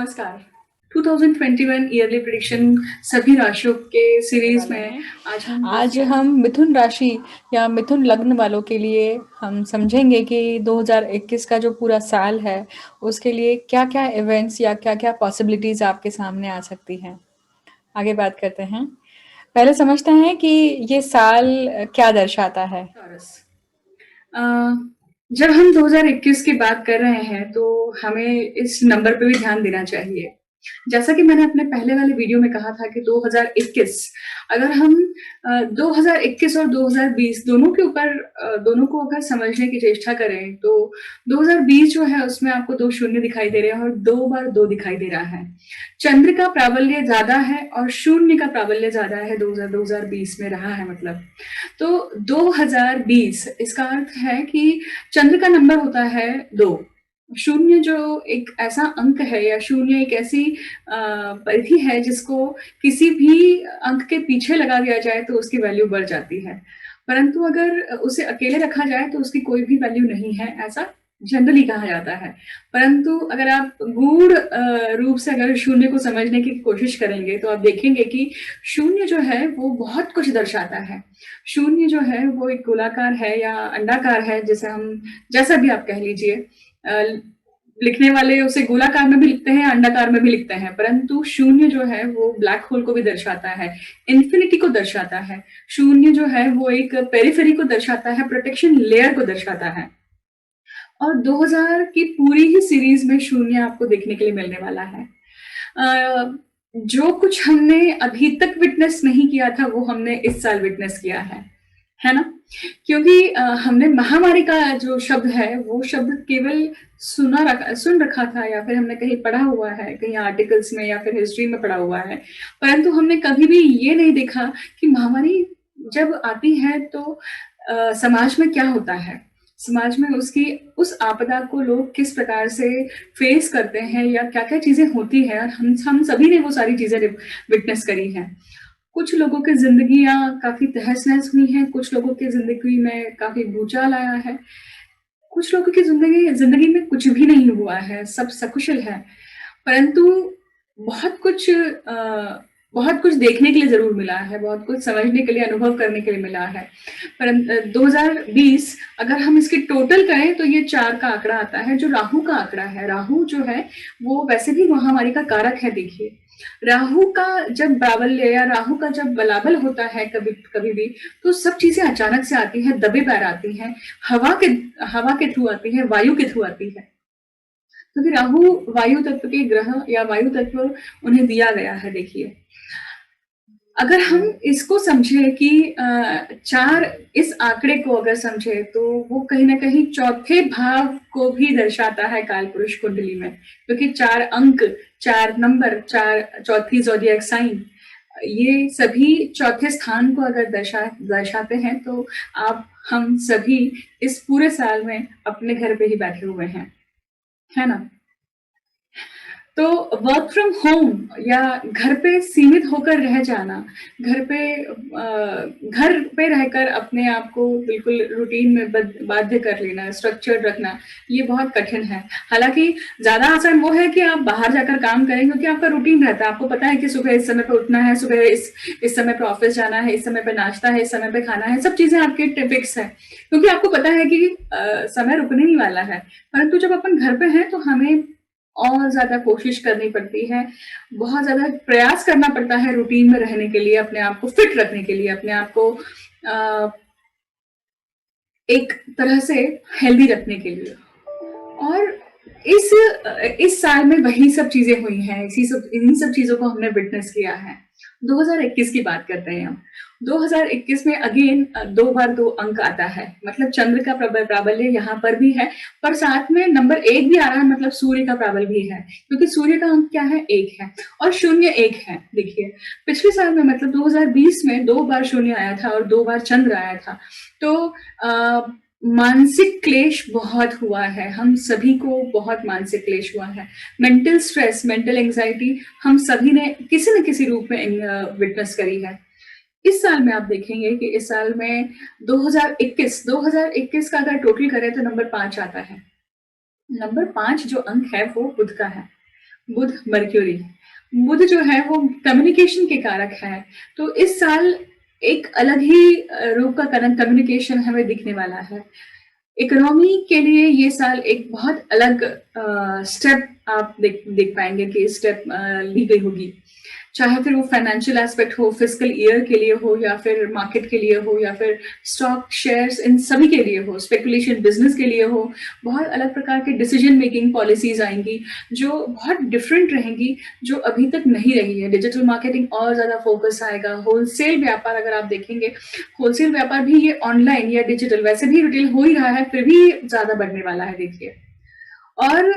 नमस्कार। 2021 yearly prediction सभी राशियों के सीरीज में आज हम मिथुन राशि या मिथुन लग्न वालों के लिए हम समझेंगे कि 2021 का जो पूरा साल है उसके लिए क्या-क्या इवेंट्स या क्या-क्या पॉसिबिलिटीज आपके सामने आ सकती हैं। आगे बात करते हैं। पहले समझते हैं कि ये साल क्या दर्शाता है। टॉरस। अ, जब हम 2021 की बात कर रहे हैं तो हमें इस नंबर पे भी ध्यान देना चाहिए। जैसा कि मैंने अपने पहले वाले वीडियो में कहा था कि 2021 अगर हम 2021 और 2020 दोनों के ऊपर दोनों को अगर समझने की चेष्टा करें तो 2020 जो है उसमें आपको 2 शून्य दिखाई दे रहे हैं और 2 बार 2 दिखाई दे रहा है। चंद्र का प्राबल्य ज़्यादा है और शून्य का प्राबल्य ज़्यादा है 2020 में रहा है मतलब। तो 2020 इसका अर्थ है कि चंद्र का नंबर होता है 2। शून्य जो एक ऐसा अंक है या शून्य एक ऐसी परिधि है जिसको किसी भी अंक के पीछे लगा दिया जाए तो उसकी वैल्यू बढ़ जाती है। परंतु अगर उसे अकेले रखा जाए तो उसकी कोई भी वैल्यू नहीं है, ऐसा जनरली कहा जाता है। परंतु अगर आप गूढ़ रूप से अगर शून्य को समझने की कोशिश करेंगे तो आप देखेंगे कि शून्य जो है वो बहुत कुछ दर्शाता है। शून्य जो है वो एक गोलाकार है या अंडाकार है, जैसे हम जैसा भी आप कह लीजिए। लिखने वाले उसे गोलाकार में भी लिखते हैं, अंडाकार में भी लिखते हैं, परंतु शून्य जो है वो ब्लैक होल को भी दर्शाता है, इन्फिनिटी को दर्शाता है। शून्य जो है वो एक पेरिफेरी को दर्शाता है, प्रोटेक्शन लेयर को दर्शाता है। और 2000 की पूरी ही सीरीज में शून्य आपको देखने के लिए मिलने वाला है। जो कुछ हमने अभी तक विटनेस नहीं किया था वो हमने इस साल विटनेस किया है ना? क्योंकि हमने महामारी का जो शब्द है वो शब्द केवल सुन रखा था या फिर हमने कहीं पढ़ा हुआ है, कहीं आर्टिकल्स में या फिर हिस्ट्री में पढ़ा हुआ है, परंतु हमने कभी भी ये नहीं देखा कि महामारी जब आती है तो समाज में क्या होता है, समाज में उसकी उस आपदा को लोग किस प्रकार से फेस करते हैं या क्या-क्या चीजें होती हैं, और हम सभी ने वो सारी चीजें विटनेस करी हैं। कुछ लोगों की जिंदगियां काफी तहस-नहस हुई हैं, कुछ लोगों की जिंदगी में काफी भूचाल आया है, कुछ लोगों की जिंदगी में कुछ भी नहीं हुआ है, सब सकुशल है। परंतु बहुत कुछ बहुत कुछ देखने के लिए जरूर मिला है, बहुत कुछ समझने के लिए, अनुभव करने के लिए मिला है। 2020 अगर हम इसकी टोटल करें तो ये 4 का आंकड़ा आता है, जो राहु का आंकड़ा है। राहु जो है वो वैसे भी महामारी का कारक है। देखिए, राहु का जब प्राबल्य या राहु का जब बलाबल होता है कभी कभी भी, तो सब चीजें अचानक से आती हैं, दबे पैर आती हैं, हवा के थ्रू आती है, वायु के थ्रू आती है। क्योंकि राहु वायु तत्व के ग्रह या वायु तत्व उन्हें दिया गया है। देखिए, अगर हम इसको समझे कि 4 इस आंकड़े को अगर समझे तो वो कहीं ना कहीं चौथे भाव को भी दर्शाता है काल पुरुष कुंडली में, क्योंकि 4 अंक, 4 नंबर, 4 चौथी ज़ोडिएक साइन, ये सभी चौथे स्थान को अगर दर्शाते हैं तो आप हम सभी इस पूरे साल में अपने घर पे ही बैठे हुए हैं, है ना? तो वर्क फ्रॉम होम या घर पे सीमित होकर रह जाना, घर पे रहकर अपने आप को बिल्कुल रूटीन में बाध्य कर लेना, स्ट्रक्चर्ड रखना, ये बहुत कठिन है। हालांकि ज्यादा आसान वो है कि आप बाहर जाकर काम करें, क्योंकि आपका रूटीन रहता है, आपको पता है कि सुबह इस समय पे उठना है, सुबह इस समय पे ऑफिस जाना है, इस समय पे नाश्ता है, इस समय पे खाना है, सब चीजें आपके फिक्स है, क्योंकि आपको पता है कि समय रुकने ही वाला है। परंतु जब अपन घर पे हैं तो हमें और ज़्यादा कोशिश करनी पड़ती है, बहुत ज़्यादा प्रयास करना पड़ता है रूटीन में रहने के लिए, अपने आप को फिट रखने के लिए, अपने आप को एक तरह से हेल्दी रखने के लिए। और इस साल में वही सब चीजें हुई हैं, इन सब चीजों को हमने विटनेस किया है। 2021 की बात करते हैं हम। 2021 में अगेन 2 बार 2 अंक आता है, मतलब चंद्र का प्राबल्य यहाँ पर भी है, पर साथ में नंबर 1 भी आ रहा है, मतलब सूर्य का प्राबल्य भी है, क्योंकि सूर्य का अंक क्या है, 1 है और शून्य 1 है। देखिए, पिछले साल में मतलब 2020 में 2 बार शून्य आया था और 2 बार चंद्र आया था। तो मानसिक क्लेश बहुत हुआ है, हम सभी को बहुत मानसिक क्लेश हुआ है, मेंटल स्ट्रेस, मेंटल एंजाइटी हम सभी ने किसी न किसी रूप में विटनेस करी है। इस साल में आप देखेंगे कि इस साल में 2021 का अगर टोटल करें तो नंबर 5 आता है। नंबर 5 जो अंक है वो बुध का है। बुध, मर्क्यूरी। बुध जो है वो कम्युनिकेशन के कारक है, तो इस साल एक अलग ही रूप का कम्युनिकेशन हमें दिखने वाला है। इकोनॉमी के लिए ये साल एक बहुत अलग स्टेप आप देख पाएंगे कि स्टेप ली गई होगी, चाहे फिर वो फाइनेंशियल एस्पेक्ट हो, फिस्कल ईयर के लिए हो, या फिर मार्केट के लिए हो, या फिर स्टॉक शेयर्स, इन सभी के लिए हो, स्पेकुलेशन बिजनेस के लिए हो। बहुत अलग प्रकार के डिसीजन मेकिंग पॉलिसीज आएंगी जो बहुत डिफरेंट रहेंगी, जो अभी तक नहीं रही है। डिजिटल मार्केटिंग और ज्यादा फोकस आएगा। होलसेल व्यापार अगर आप देखेंगे, होलसेल व्यापार भी ये ऑनलाइन या डिजिटल, वैसे भी रिटेल हो ही रहा है, फिर भी ज्यादा बढ़ने वाला है, देखिए। और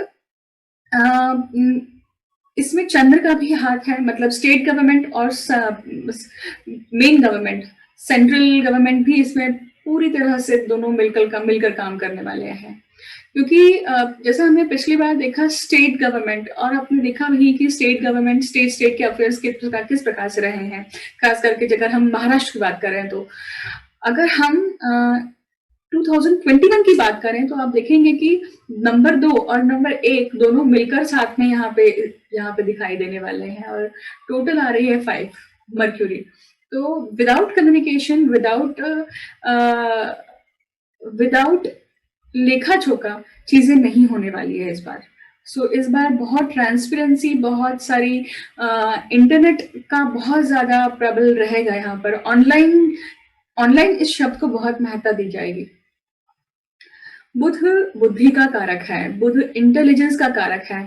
इसमें चंद्र का भी हाथ है, मतलब स्टेट गवर्नमेंट और मेन गवर्नमेंट, सेंट्रल गवर्नमेंट भी इसमें पूरी तरह से दोनों मिलकर काम करने वाले हैं। क्योंकि जैसा हमने पिछली बार देखा स्टेट गवर्नमेंट, और आपने देखा भी कि स्टेट गवर्नमेंट स्टेट के अफेयर्स किस प्रकार से रहे हैं, खास करके अगर हम महाराष्ट्र की बात करें तो। अगर हम 2021 की बात करें तो आप देखेंगे कि नंबर 2 और नंबर 1 दोनों मिलकर साथ में यहाँ पे दिखाई देने वाले हैं, और टोटल आ रही है 5 मर्क्यूरी। तो विदाउट कम्युनिकेशन, विदाउट लेखा जोखा चीजें नहीं होने वाली है इस बार। इस बार बहुत ट्रांसपेरेंसी, बहुत सारी इंटरनेट का बहुत ज्यादा प्रबल रहेगा यहाँ पर। ऑनलाइन इस शब्द को बहुत महत्ता दी जाएगी। बुध बुद्धि का कारक है, बुध इंटेलिजेंस का कारक है।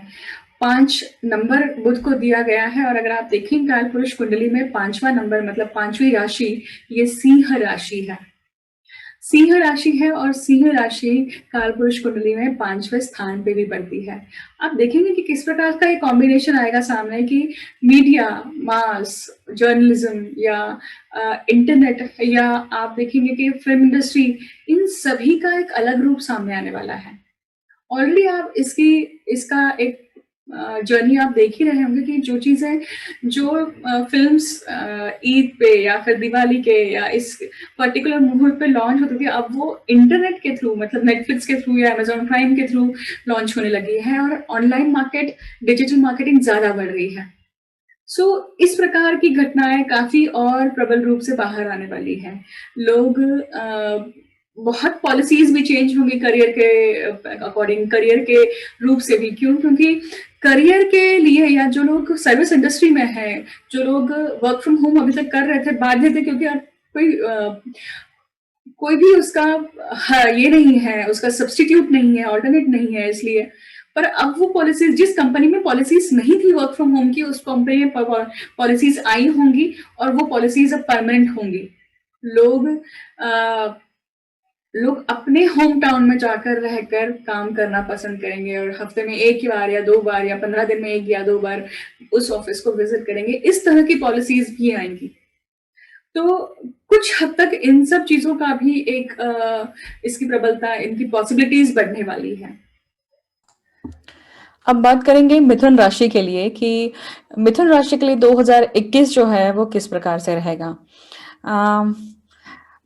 5 नंबर बुध को दिया गया है, और अगर आप देखें काल पुरुष कुंडली में 5वां नंबर, मतलब 5वीं राशि, ये सिंह राशि है। सिंह राशि है, और सिंह राशि काल पुरुष कुंडली में 5वें स्थान पे भी पड़ती है। आप देखेंगे कि किस प्रकार का एक कॉम्बिनेशन आएगा सामने, कि मीडिया, मास, जर्नलिज्म, या इंटरनेट, या आप देखेंगे कि फिल्म इंडस्ट्री, इन सभी का एक अलग रूप सामने आने वाला है। ऑलरेडी आप इसका एक जर्नी आप देख ही रहे होंगे कि जो चीजें, जो फिल्म्स ईद पे या फिर दिवाली के या इस पर्टिकुलर मुहूर्त पे लॉन्च होती थी, अब वो इंटरनेट के थ्रू, मतलब नेटफ्लिक्स के थ्रू या अमेजॉन प्राइम के थ्रू लॉन्च होने लगी है, और ऑनलाइन मार्केट, डिजिटल मार्केटिंग ज्यादा बढ़ रही है। इस प्रकार की घटनाएं काफी और प्रबल रूप से बाहर आने वाली हैं। लोग बहुत पॉलिसीज भी चेंज होंगी करियर के अकॉर्डिंग, करियर के रूप से भी। क्यों? क्योंकि करियर के लिए, या जो लोग सर्विस इंडस्ट्री में हैं, जो लोग वर्क फ्रॉम होम अभी तक कर रहे थे, बाध्य थे, क्योंकि कोई भी उसका ये नहीं है, उसका सब्स्टिट्यूट नहीं है, ऑल्टरनेट नहीं है, इसलिए। पर अब वो पॉलिसीज, जिस कंपनी में पॉलिसीज नहीं थी वर्क फ्रॉम होम की, उस कंपनी में पॉलिसीज आई होंगी, और वो पॉलिसीज अब परमानेंट होंगी। लोग अपने होम टाउन में जाकर रहकर काम करना पसंद करेंगे, और हफ्ते में 1 बार या 2 बार, या 15 दिन में 1 या 2 बार उस ऑफिस को विजिट करेंगे। इस तरह की पॉलिसीज भी आएंगी। तो कुछ हद तक इन सब चीजों का भी एक इसकी प्रबलता, इनकी पॉसिबिलिटीज बढ़ने वाली है। अब बात करेंगे मिथुन राशि के लिए कि मिथुन राशि के लिए 2021 जो है वो किस प्रकार से रहेगा।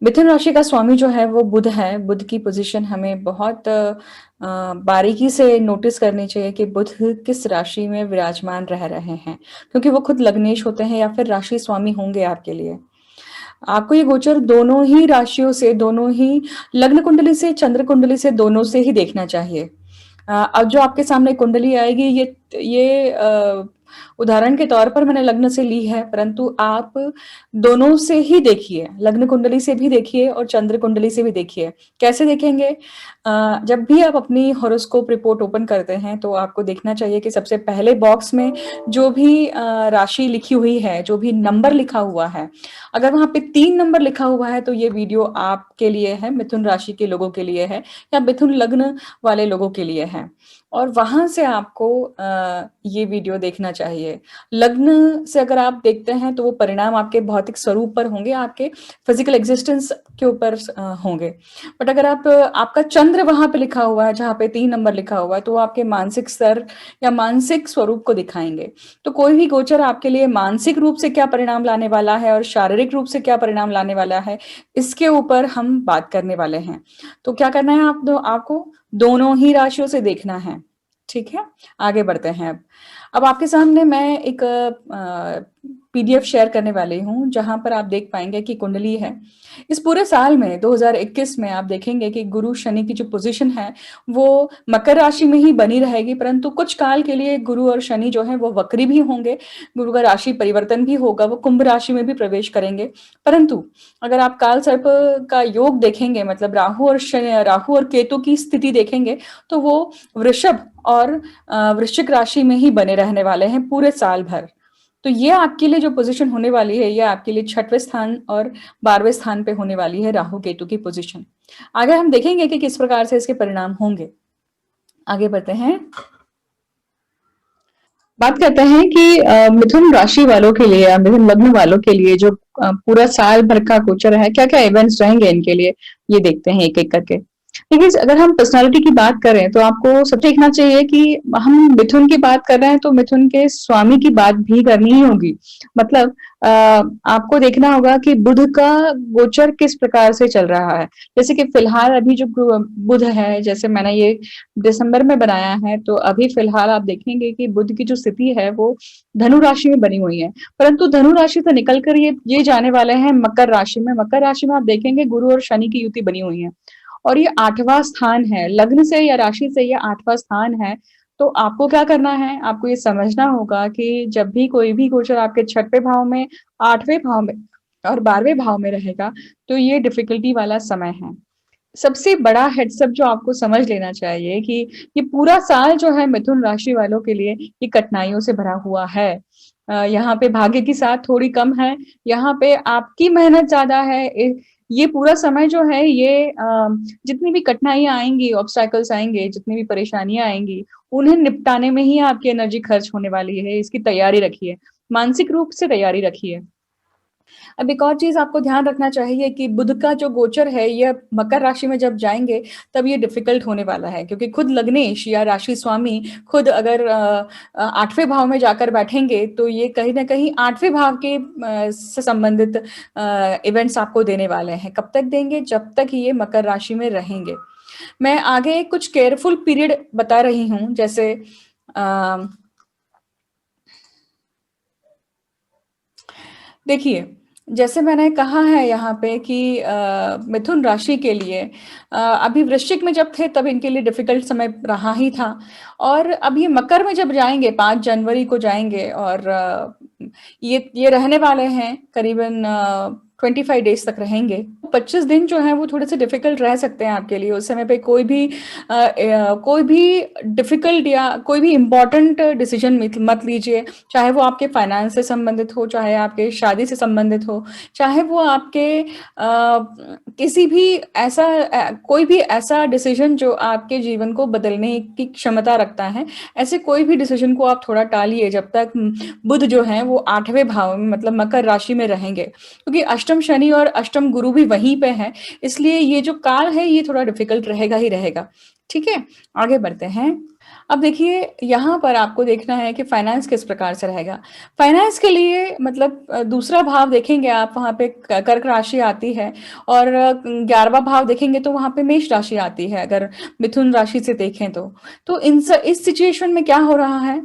मिथुन राशि का स्वामी जो है वो बुध है। बुध की पोजीशन हमें बहुत बारीकी से नोटिस करनी चाहिए कि बुध किस राशि में विराजमान रह रहे हैं, क्योंकि वो खुद लग्नेश होते हैं या फिर राशि स्वामी होंगे आपके लिए। आपको ये गोचर दोनों ही राशियों से, दोनों ही लग्न कुंडली से, चंद्र कुंडली से, दोनों से ही देखना चाहिए। अब जो आपके सामने कुंडली आएगी, ये उदाहरण के तौर पर मैंने लग्न से ली है, परंतु आप दोनों से ही देखिए, लग्न कुंडली से भी देखिए और चंद्र कुंडली से भी देखिए। कैसे देखेंगे? जब भी आप अपनी हॉरोस्कोप रिपोर्ट ओपन करते हैं तो आपको देखना चाहिए कि सबसे पहले बॉक्स में जो भी राशि लिखी हुई है, जो भी नंबर लिखा हुआ है, अगर वहां पे 3 नंबर लिखा हुआ है तो ये वीडियो आपके लिए है, मिथुन राशि के लोगों के लिए है, या मिथुन लग्न वाले लोगों के लिए है, और वहां से आपको ये वीडियो देखना चाहिए। लग्न से अगर आप देखते हैं तो वो परिणाम आपके भौतिक स्वरूप पर होंगे, आपके फिजिकल एग्जिस्टेंस के ऊपर होंगे। बट अगर आपका चंद्र वहां पे लिखा हुआ है, जहाँ पे 3 नंबर लिखा हुआ है, तो वो आपके मानसिक स्तर या मानसिक स्वरूप को दिखाएंगे। तो कोई भी गोचर आपके लिए मानसिक रूप से क्या परिणाम लाने वाला है और शारीरिक रूप से क्या परिणाम लाने वाला है, इसके ऊपर हम बात करने वाले हैं। तो क्या करना है, आपको दोनों ही राशियों से देखना है। ठीक है, आगे बढ़ते हैं। अब अब आपके सामने मैं एक पीडीएफ शेयर करने वाली हूँ, जहाँ पर आप देख पाएँगे कि कुंडली है। इस पूरे साल में 2021 में आप देखेंगे कि गुरु शनि की जो पोज़ीशन है, वो मकर राशि में ही बनी रहेगी, परंतु कुछ काल के लिए गुरु और शनि जो हैं वो वक्री भी होंगे। गुरु का राशि परिवर्तन भी होगा, वो कुंभ राशि में भी प्रवेश करेंगे। परंतु अगर आप काल सर्प का योग देखेंगे, मतलब राहु और केतु की स्थिति देखेंगे, तो वो वृषभ और वृश्चिक राशि में ही बने रहने वाले हैं पूरे साल भर। तो ये आपके लिए जो पोज़ीशन होने वाली है, ये आपके लिए 6वें स्थान और 12वें स्थान पे होने वाली है राहु केतु की पोज़ीशन। आगे हम देखेंगे कि किस प्रकार से इसके परिणाम होंगे। आगे बढ़ते हैं। बात करते हैं कि मिथुन राशि वालों के लिए या मिथुन लग्न वालों के लिए जो पूरा साल भर का गोचर है, क्या-क्या इवेंट्स रहेंगे इनके लिए, ये देखते हैं एक-एक करके। देखिए, अगर हम पर्सनैलिटी की बात करें, तो आपको सब देखना चाहिए कि हम मिथुन की बात कर रहे हैं, तो मिथुन के स्वामी की बात भी करनी ही होगी। मतलब आपको देखना होगा कि बुध का गोचर किस प्रकार से चल रहा है। जैसे कि फिलहाल अभी जो बुध है, जैसे मैंने ये दिसंबर में बनाया है, तो अभी फिलहाल आप देखेंगे कि बुध की जो स्थिति है, वो धनु राशि में बनी हुई है। परंतु धनु राशि से निकल कर ये जाने वाले हैं मकर राशि में। मकर राशि में आप देखेंगे गुरु और शनि की युति बनी हुई है। और ये 8वां स्थान है, लग्न से या राशि से ये 8वां स्थान है। तो आपको क्या करना है, आपको ये समझना होगा कि जब भी कोई भी गोचर आपके 6वें भाव में, 8वें भाव में और 12वें भाव में रहेगा, तो ये डिफिकल्टी वाला समय है। सबसे बड़ा हेड्स अप जो आपको समझ लेना चाहिए कि ये पूरा साल जो है मिथुन राशि वालों के लिए ये कठिनाइयों से भरा हुआ है। यहाँ पे भाग्य की साथ थोड़ी कम है, यहाँ पे आपकी मेहनत ज़्यादा है। ये पूरा समय जो है ये जितनी भी कठिनाइयाँ आएँगी, ऑब्स्टैकल्स आएँगे, जितनी भी परेशानियाँ आएँगी, उन्हें निपटाने में ही आपकी एनर्जी खर्च होने वाली है, इसकी तैयारी रखिए। मानसिक रूप से तैयारी रखिए। अब एक और चीज़ आपको ध्यान रखना चाहिए कि बुध का जो गोचर है, ये मकर राशि में जब जाएँगे, तब ये डिफ़िकल्ट होने वाला है क्योंकि खुद लग्नेश या राशि स्वामी खुद अगर 8वें भाव में जाकर बैठेंगे, तो ये कहीं न कहीं 8वें भाव के से संबंधित इवेंट्स आपको देने वाले हैं। कब तक देंगे? जब तक ये मकर राशि में रहेंगे। मैं आगे कुछ केयरफुल पीरियड बता रही हूँ, जैसे अ देखिए, जैसे मैंने कहा है यहाँ पे कि मिथुन राशि के लिए अभी वृश्चिक में जब थे तब इनके लिए डिफ़िकल्ट समय रहा ही था और अब ये मकर में जब जाएँगे 5 जनवरी को जाएँगे और ये रहने वाले हैं करीबन 25 डेज़ तक रहेंगे। 25 दिन जो हैं वो थोड़े-से डिफ़िकल्ट रह सकते हैं आपके लिए। उस समय पे कोई भी डिफ़िकल्ट या कोई भी इम्पोर्टेंट डिसीज़न मत लीजिए। चाहे वो आपके फाइनेंस से संबंधित हो, चाहे आपके शादी से संबंधित हो, चाहे वो आपके किसी भी कोई भी ऐसा डिसीज़न जो आपके जीवन को बदलने की क्षमता रखता है, ऐसे कोई भी डिसीज़न को आप थोड़ा टालिए जब तक बुध जो हैं वो 8वें भाव में मतलब मकर राशि में रहेंगे। क्योंकि अष्टम शनि और अष्टम गुरु भी वहीं पे हैं, इसलिए ये जो काल है ये थोड़ा डिफ़िकल्ट रहेगा ही रहेगा। ठीक है? आगे बढ़ते हैं। अब देखिए, यहाँ पर आपको देखना है कि फाइनेंस किस प्रकार से रहेगा। फाइनेंस के लिए मतलब दूसरा भाव देखेंगे आप वहाँ पे क कर्क राशि आती है और 11वां भाव देखेंगे तो वहाँ पे मेष राशि आती है अगर मिथुन राशि से देखें तो। तो इस सिचुएशन में क्या हो रहा है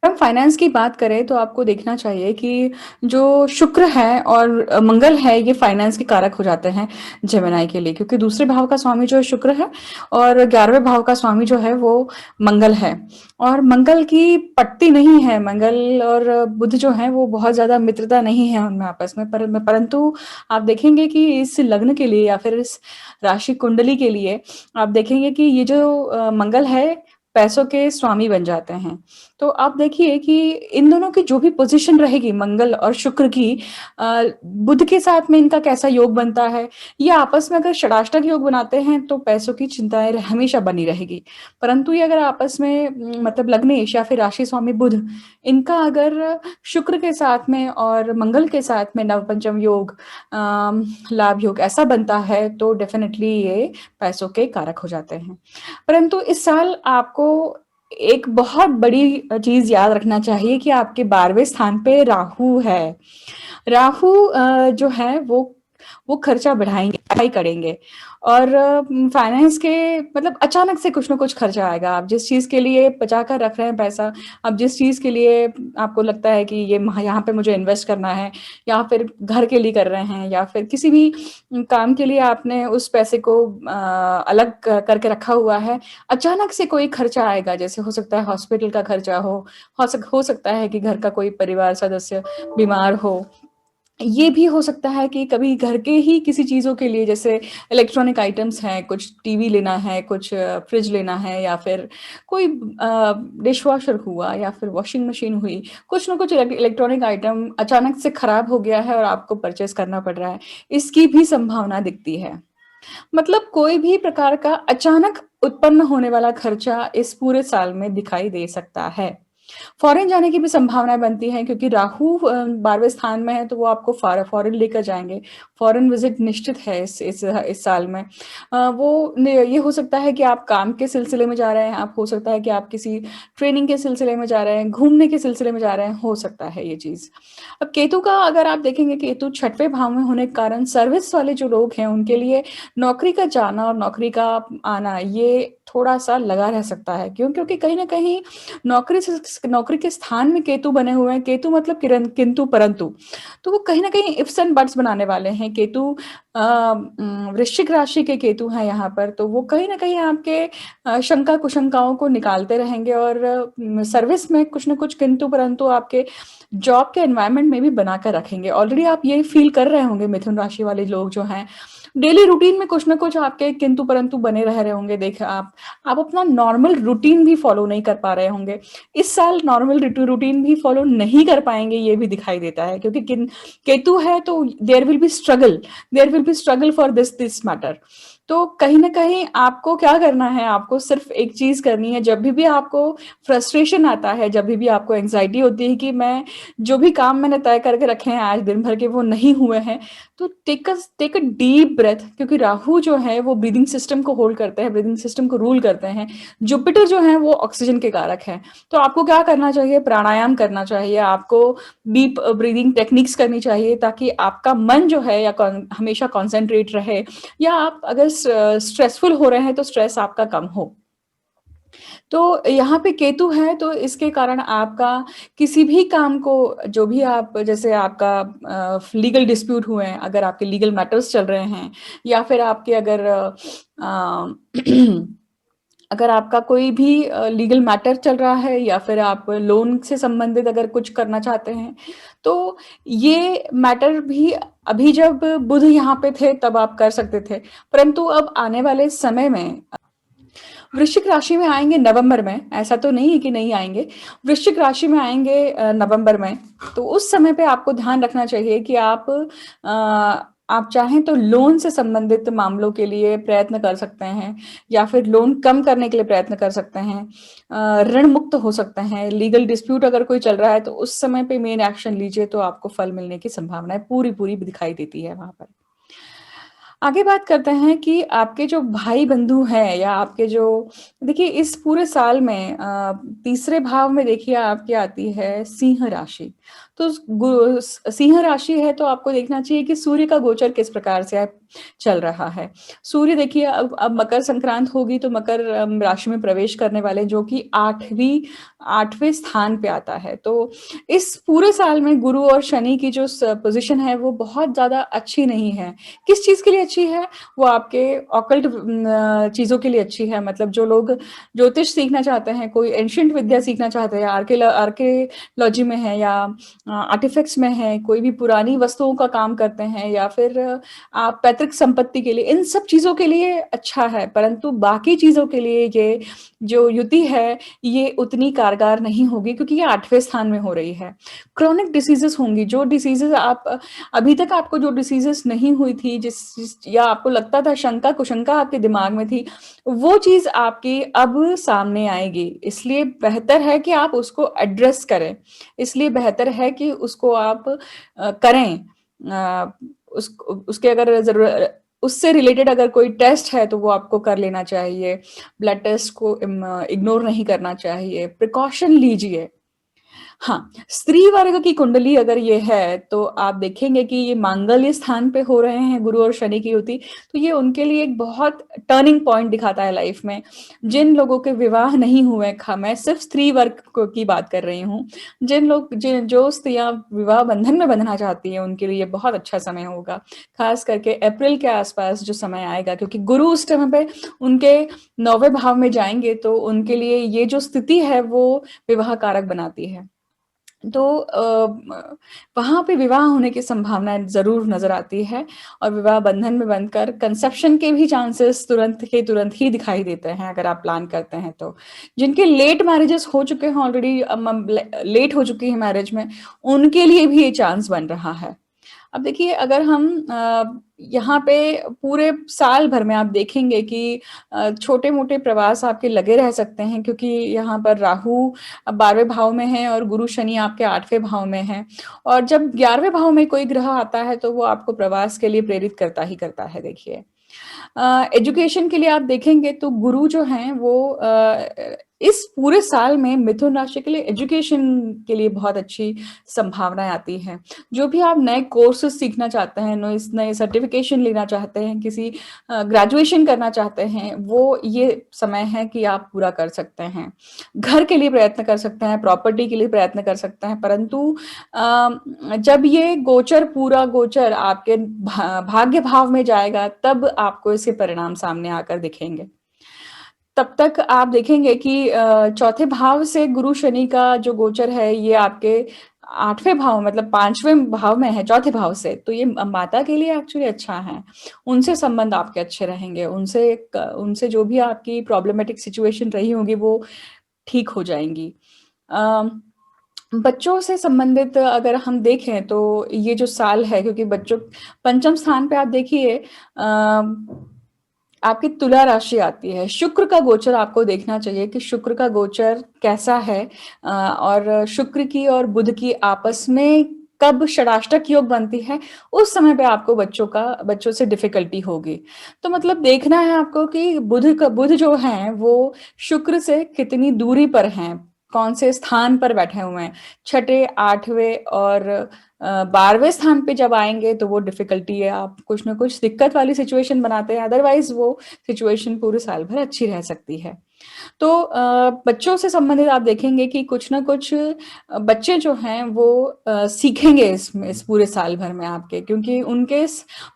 हम फाइनेंस की बात करें तो आपको देखना चाहिए कि जो शुक्र है और मंगल है ये फाइनेंस के कारक हो जाते हैं जेमिनी के लिए क्योंकि दूसरे भाव का स्वामी जो है शुक्र है और 11वें भाव का स्वामी जो है वो मंगल है और मंगल की पट्टी नहीं है मंगल और बुध जो है वो बहुत ज्यादा मित्रता नहीं है उनमें आपस में परंतु आप देखेंगे कि इस लग्न के लिए या फिर इस राशि कुंडली के लिए आप देखेंगे कि ये जो मंगल है पैसों के स्वामी बन जाते हैं तो आप देखिए कि इन दोनों की जो भी पोजीशन रहेगी मंगल और शुक्र की बुध के साथ में इनका कैसा योग बनता है ये आपस में अगर षडाष्टक योग बनाते हैं तो पैसों की चिंताएं हमेशा बनी रहेगी परंतु ये अगर आपस में मतलब लग्नेश या फिर राशि स्वामी बुध इनका अगर शुक्र के साथ में और मंगल के साथ में नवपंचम योग लाभ योग ऐसा बनता है तो डेफिनेटली ये पैसों के कारक हो जाते हैं परंतु इस साल आपको एक बहुत बड़ी चीज याद रखना चाहिए कि आपके 12वें स्थान पे राहु है राहु जो है वो वो खर्चा बढ़ाई करेंगे। और फाइनेंस के मतलब अचानक से कुछ ना कुछ खर्चा आएगा। आप जिस चीज़ के लिए बचा कर रख रहे हैं पैसा, अब जिस चीज़ के लिए आपको लगता है कि ये यहाँ पे मुझे इन्वेस्ट करना है, या फिर घर के लिए कर रहे हैं, या फिर किसी भी काम के लिए आपने उस पैसे को अलग करके रखा हुआ है, अचानक से कोई खर्चा आएगा, जैसे हो सकता है हॉस्पिटल का खर्चा हो सकता है कि घर का कोई परिवार सदस्य बीमार हो, ये भी हो सकता है कि कभी घर के ही किसी चीज़ों के लिए, जैसे इलेक्ट्रॉनिक आइटम्स हैं, कुछ टीवी लेना है, कुछ फ्रिज लेना है, या फिर कोई डिशवॉशर हुआ, या फिर वॉशिंग मशीन हुई, कुछ ना कुछ इलेक्ट्रॉनिक आइटम अचानक से खराब हो गया है और आपको परचेज करना पड़ रहा है, इसकी भी संभावना दिखती है। मतलब कोई भी प्रकार का अचानक उत्पन्न होने वाला खर्चा इस पूरे साल में दिखाई दे सकता है। फॉरेन जाने की भी संभावनाएँ बनती हैं, क्योंकि राहु 12वें स्थान में है, तो वो आपको फॉरेन लेकर जाएँगे। फॉरेन विज़िट निश्चित है इस साल में। वो ने ये हो सकता है कि आप काम के सिलसिले में जा रहे हैं, आप हो सकता है कि आप किसी ट्रेनिंग के सिलसिले में जा रहे हैं, घूमने के सिलसिले में जा रहे हैं, हो सकता है ये चीज़। अब केतु का अगर आप देखेंगे, केतु 6वें भाव में होने के कारण सर्विस वाले जो लोग हैं, उनके लिए नौकरी का जाना और नौकरी का आना, ये थोड़ा-सा लगा रह सकता है। क्यों? क्योंकि कहीं न कहीं नौकरी के स्थान में केतु बने हुए हैं। केतु मतलब किंतु परंतु, तो वो कहीं न कहीं इफ्स एंड बट्स बनाने वाले हैं। केतु वृश्चिक राशि के केतु हैं यहाँ पर, तो वो कहीं न कहीं आपके शंका कुशंकाओं को निकालते रहेंगे, और सर्विस में कुछ न कुछ किंतु परंतु आपके जॉब के एनवायरनमेंट में भी बनाकर रखेंगे। ऑलरेडी आप ये फील कर रहे होंगे, मिथुन राशि वाले लोग जो हैं, डेली रूटीन में कुछ न कुछ आपके किंतु परंतु बने रह रहे होंगे। देखिए आप अपना नॉर्मल रूटीन भी फॉलो नहीं कर पा रहे होंगे। इस साल नॉर्मल रूटीन भी फॉलो नहीं कर पाएँगे, ये भी दिखाई देता है, क्योंकि केतु है, तो there will be struggle for this matter. तो कहीं न कहीं आपको क्या करना है, आपको सिर्फ़ एक चीज़ करनी है, जब भी आपको फ्रस्ट्रेशन आता है, जब भी आपको एंग्ज़ायटी होती है कि मैं जो भी काम मैंने तय करके रखे हैं आज दिन भर के, वो नहीं हुए हैं, तो टेक अ डीप ब्रेथ, क्योंकि राहु जो है वो ब्रीदिंग सिस्टम को होल्ड करते हैं, ब्रीदिंग सिस्टम को रूल करते हैं। जुपिटर जो है वो ऑक्सीजन के कारक हैं। तो आपको क्या करना चाहिए? प्राणायाम करना चाहिए, आपको डीप ब्रीदिंग टेक्निक्स करनी चाहिए, ताकि आपका मन जो है या हमेशा कॉन्संट्रेट रहे, या आप अगर स्ट्रेसफुल हो रहे हैं, तो स्ट्रेस आपका कम हो। तो यहाँ पे केतु है, तो इसके कारण आपका किसी भी काम को, जो भी आप, जैसे आपका लीगल डिस्प्यूट हुए हैं, अगर आपके लीगल मैटर्स चल रहे हैं, या फिर आपके अगर अगर आपका कोई भी लीगल मैटर चल रहा है, या फिर आप लोन से संबंधित अगर कुछ करना चाहते हैं, तो ये मैटर भी अभी जब बुध यहाँ पे थे तब आप कर सकते थे, परंतु अब आने वाले समय में वृश्चिक राशि में आएँगे नवंबर में, ऐसा तो नहीं है कि नहीं आएँगे। वृश्चिक राशि में आएँगे नवंबर में, तो उस समय पे आपको ध्यान रखना चाहिए कि आप चाहें तो लोन से संबंधित मामलों के लिए प्रयत्न कर सकते हैं, या फिर लोन कम करने के लिए प्रयत्न कर सकते हैं। ऋण मुक्त हो सकते हैं। लीगल डिस्प्यूट अगर कोई चल रहा है, तो उस समय पे मेन एक्शन लीजिए, तो आपको फल मिलने की संभावनाएँ पूरी-पूरी दिखाई देती है वहाँ पर। आगे बात करते हैं कि आपके जो भाई-बंधु हैं, या आपके जो, देखिए इस पूरे साल में तीसरे भाव में देखिए आपकी आती है सिंह राशि। तो सिंह राशि है, तो आपको देखना चाहिए कि सूर्य का गोचर किस प्रकार से चल रहा है। सूर्य देखिए, अब मकर संक्रांत होगी, तो मकर राशि में प्रवेश करने वाले, जो कि 8वें स्थान पे आता है। तो इस पूरे साल में गुरु और शनि की जो पोजीशन है, वो बहुत ज़्यादा अच्छी नहीं है। किस चीज़ के लिए अच्छी है? वो आपके ऑकल्ट चीज़ों के लिए अच्छी है। मतलब जो लोग ज्योतिष सीखना चाहते हैं, कोई एंशिएंट विद्या सीखना चाहते हैं, आर्कियोलॉजी में है, या आर्टिफैक्ट्स में है, कोई भी पुरानी वस्तुओं का काम करते हैं, या फिर आप पैतृक संपत्ति के लिए, इन सब चीज़ों के लिए अच्छा है। परंतु बाकी चीज़ों के लिए ये जो युति है, ये उतनी कारगर नहीं होगी, क्योंकि ये 8वें स्थान में हो रही है। क्रॉनिक डिसीज़ेज़ होंगी, जो डिसीज़ेज़ आप अभी तक आपको जो डिसीज़ेज़ नहीं हुई थी, या आपको लगता था, शंका कुशंका आपके दिमाग में थी, वो चीज़ आपकी अब सामने आएगी। इसलिए बेहतर है कि आप उसको एड्रेस करें। इसलिए बेहतर है कि उसको आप करें। अ, उसके अगर उससे रिलेटेड अगर कोई टेस्ट है, तो वो आपको कर लेना चाहिए। ब्लड टेस्ट को इग्नोर नहीं करना चाहिए, प्रिकॉशन लीजिए। हाँ, स्त्री वर्ग की कुंडली अगर ये है, तो आप देखेंगे कि ये मांगल्य स्थान पे हो रहे हैं गुरु और शनि की युति, तो ये उनके लिए एक बहुत टर्निंग पॉइंट दिखाता है लाइफ में। जिन लोगों के विवाह नहीं हुए, मैं सिर्फ स्त्री वर्ग की बात कर रही हूँ। जो स्त्रियां विवाह बंधन में बंधना चाहती हैं, उनके लिए बहुत अच्छा समय होगा। खास करके अप्रैल के आसपास जो समय आएगा, क्योंकि गुरु उस टाइम पे उनके 9वें भाव में जाएंगे, तो उनके लिए ये जो स्थिति है वो विवाह कारक बनाती है। तो वहाँ पे विवाह होने की संभावना ज़रूर नज़र आती है, और विवाह बंधन में बंधकर कंसेप्शन के भी चांसेस तुरंत के तुरंत ही दिखाई देते हैं, अगर आप प्लान करते हैं तो। जिनके लेट मैरिजेस हो चुके हैं ऑलरेडी, लेट हो चुकी है मैरिज में, उनके लिए भी ये चांस बन रहा है। अब देखिए, अगर हम यहाँ पे पूरे साल भर में आप देखेंगे कि छोटे-मोटे प्रवास आपके लगे रह सकते हैं, क्योंकि यहाँ पर राहु 12वें भाव में है और गुरु शनि आपके 8वें भाव में है। और जब 11वें भाव में कोई ग्रह आता है, तो वो आपको प्रवास के लिए प्रेरित करता ही करता है, देखिए। एजुकेशन के लिए आप देखेंगे तो गुरु जो हैं वो इस पूरे साल में मिथुन राशि के लिए एजुकेशन के लिए बहुत अच्छी संभावनाएं आती हैं। जो भी आप नए कोर्सेज सीखना चाहते हैं, नए सर्टिफिकेशन लेना चाहते हैं, किसी ग्रेजुएशन करना चाहते हैं, वो ये समय है कि आप पूरा कर सकते हैं। घर के लिए प्रयत्न कर सकते हैं, प्रॉपर्टी के लिए प्रयत्न कर सकते हैं, परंतु जब ये पूरा गोचर आपके भाग्य भाव में जाएगा, तब आपको इसके परिणाम सामने आकर दिखेंगे। तब तक आप देखेंगे कि चौथे भाव से गुरु शनि का जो गोचर है, ये आपके 8वें भाव, मतलब 5वें भाव में है, चौथे भाव से। तो ये माता के लिए एक्चुअली अच्छा है। उनसे संबंध आपके अच्छे रहेंगे, उनसे जो भी आपकी प्रॉब्लमेटिक सिचुएशन रही होगी, वो ठीक हो जाएंगी। बच्चों से संबंधित अगर हम देखें, तो ये जो साल है, क्योंकि बच्चों पंचम स्थान पे आप देखिए, आपकी तुला राशि आती है। शुक्र का गोचर आपको देखना चाहिए कि शुक्र का गोचर कैसा है, और शुक्र की और बुध की आपस में कब षडाष्टक योग बनती है, उस समय पे आपको बच्चों से डिफिकल्टी होगी। तो मतलब देखना है आपको कि बुध जो है वो शुक्र से कितनी दूरी पर हैं, कौन से स्थान पर बैठे हुए हैं। छठे, 8वें और 12वें स्थान पे जब आएंगे, तो वो डिफिकल्टी है, आप कुछ ना कुछ दिक्कत वाली सिचुएशन बनाते हैं। अदरवाइज वो सिचुएशन पूरे साल भर अच्छी रह सकती है। तो बच्चों से संबंधित आप देखेंगे कि कुछ ना कुछ बच्चे जो हैं वो सीखेंगे इस पूरे साल भर में आपके, क्योंकि उनके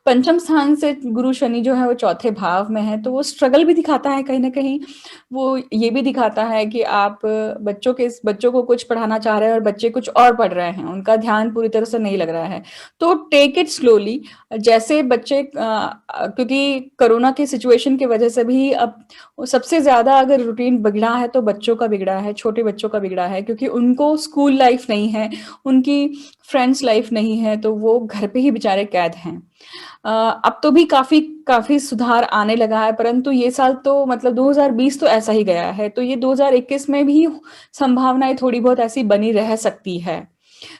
पंचम स्थान से गुरु शनि जो है वो चौथे भाव में है, तो वो स्ट्रगल भी दिखाता है कहीं ना कहीं। वो ये भी दिखाता है कि आप बच्चों को कुछ पढ़ाना चाह रहे हैं और बच्चे कुछ और पढ़ रहे हैं, उनका ध्यान पूरी तरह से नहीं लग रहा है। तो टेक इट स्लोली। जैसे बच्चे क्योंकि कोरोना की सिचुएशन की वजह से भी अब सबसे ज्यादा अगर रूटीन बिगड़ा है, तो बच्चों का बिगड़ा है, छोटे बच्चों का बिगड़ा है, क्योंकि उनको स्कूल लाइफ नहीं है, उनकी फ्रेंड्स लाइफ नहीं है, तो वो घर पे ही बेचारे कैद हैं। अब तो भी काफी काफी सुधार आने लगा है, परंतु ये साल तो मतलब 2020 तो ऐसा ही गया है, तो ये 2021 में भी संभावनाएं थोड़ी बहुत ऐसी बनी रह सकती है।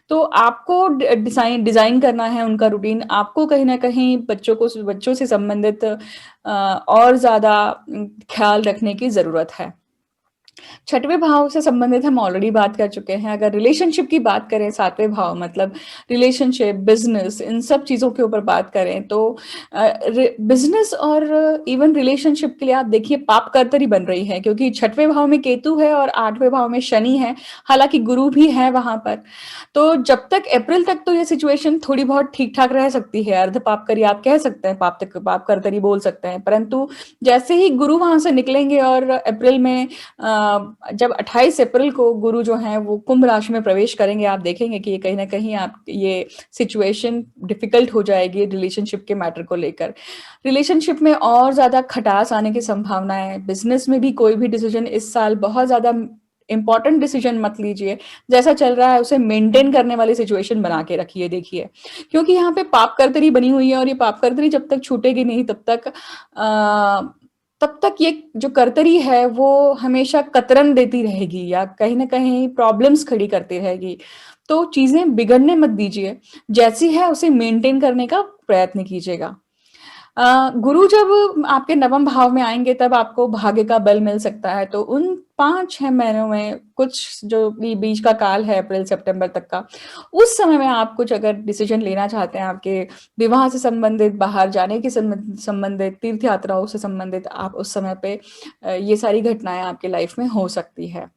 तो आपको डिजाइन करना है उनका रूटीन, आपको कहीं ना कहीं बच्चों से संबंधित और ज्यादा ख्याल रखने की जरूरत है। छठवें भाव से संबंधित हम ऑलरेडी बात कर चुके हैं। अगर रिलेशनशिप की बात करें, 7वें भाव मतलब रिलेशनशिप, बिजनेस, इन सब चीजों के ऊपर बात करें, तो बिजनेस और इवन रिलेशनशिप के लिए आप देखिए पाप कर्तरी बन रही है, क्योंकि 6वें भाव में केतु है और 8वें भाव में शनि है, हालांकि गुरु भी है वहां पर। तो जब तक अप्रैल तक तो ये सिचुएशन थोड़ी बहुत ठीक ठाक रह सकती है, अर्ध पाप करी आप कह सकते हैं, पाप कर्तरी बोल सकते हैं, परंतु जैसे ही गुरु वहां से निकलेंगे और अप्रैल में जब 28 अप्रैल को गुरु जो हैं वो कुंभ राशि में प्रवेश करेंगे, आप देखेंगे कि कहीं ना कहीं आप ये सिचुएशन डिफिकल्ट हो जाएगी रिलेशनशिप के मैटर को लेकर। रिलेशनशिप में और ज्यादा खटास आने की संभावना है। बिजनेस में भी कोई भी डिसीजन इस साल बहुत ज्यादा इंपॉर्टेंट डिसीजन मत लीजिए, जैसा चल रहा है उसे मेंटेन करने वाली सिचुएशन बना के रखिए, देखिए, क्योंकि यहाँ पे पाप कर्तरी बनी हुई है, और ये पाप कर्तरी जब तक छूटेगी नहीं, तब तक ये जो कर्तरी है वो हमेशा कतरन देती रहेगी, या कहीं ना कहीं प्रॉब्लम्स खड़ी करती रहेगी। तो चीजें बिगड़ने मत दीजिए, जैसी है उसे मेंटेन करने का प्रयत्न कीजिएगा। गुरु जब आपके 9वें भाव में आएंगे, तब आपको भाग्य का बल मिल सकता है, तो उन 5-6 महीनों में कुछ जो भी बीच का काल है अप्रैल सितंबर तक का, उस समय में आप कुछ अगर डिसीज़न लेना चाहते हैं आपके विवाह से संबंधित, बाहर जाने के संबंधित, तीर्थ यात्राओं से संबंधित, आप उस समय पे ये सारी घटनाएँ आपकी लाइफ़ में हो सकती है।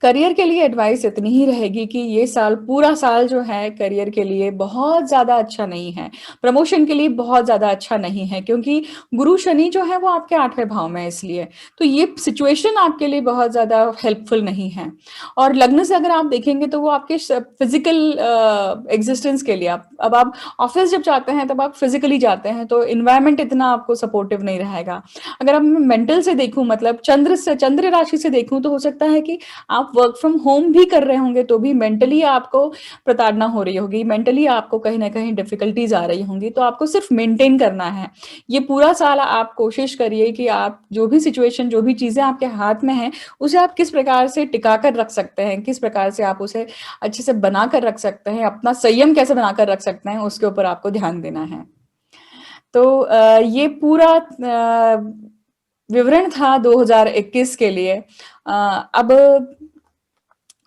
करियर के लिए एडवाइस इतनी ही रहेगी कि ये साल पूरा साल जो है करियर के लिए बहुत ज़्यादा अच्छा नहीं है। प्रमोशन के लिए बहुत ज़्यादा अच्छा नहीं है क्योंकि गुरु शनि जो है वो आपके 8वें भाव में है इसलिए। तो ये सिचुएशन आपके लिए बहुत ज़्यादा हेल्पफुल नहीं है। और लग्न से अगर आप देखेंगे तो वो आपके फिज़िकल एक्जिस्टेंस के लिए अब आप ऑफ़िस जब जाते हैं तब आप फिज़िकली जाते हैं तो एनवायरनमेंट इतना आपको सपोर्टिव नहीं रहेगा। अगर अब मैं मेंटल से देखूँ मतलब चंद्र राशि से देखूँ तो हो सकता है कि आप वर्क फ्रॉम होम भी कर रहे होंगे तो भी मेंटली आपको प्रताड़ना हो रही होगी, मेंटली आपको कहीं न कहीं डिफ़िकल्टीज़ आ रही होंगी, तो आपको सिर्फ़ मेंटेन करना है। ये पूरा साल आप कोशिश करिए कि आप जो भी सिचुएशन, जो भी चीज़ें आपके हाथ में हैं, उसे आप किस प्रकार से टिका कर रख सकते हैं, किस प्रकार से आप उसे अच्छे से बना कर रख सकते हैं, अपना संयम कैसे बनाकर रख सकते हैं, उसके ऊपर आपको ध्यान देना है। तो ये पूरा विवरण था 2021 के लिए। अब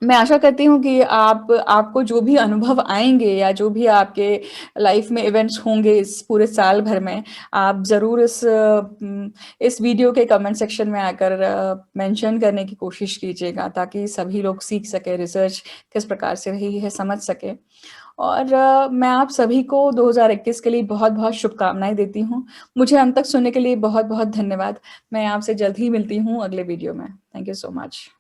मैं आशा करती हूँ कि आपको जो भी अनुभव आएँगे या जो भी आपके लाइफ़ में इवेंट्स होंगे इस पूरे साल भर में, आप ज़रूर इस वीडियो के कमेंट सेक्शन में आकर मेंशन करने की कोशिश कीजिएगा ताकि सभी लोग सीख सकें, रिसर्च किस प्रकार से रही है समझ सकें। और मैं आप सभी को 2021 के लिए बहुत-बहुत शुभकामनाएँ देती हूँ। मुझे अंत तक सुनने के लिए बहुत-बहुत धन्यवाद। मैं आपसे जल्द ही मिलती हूँ अगले वीडियो में। Thank you so much.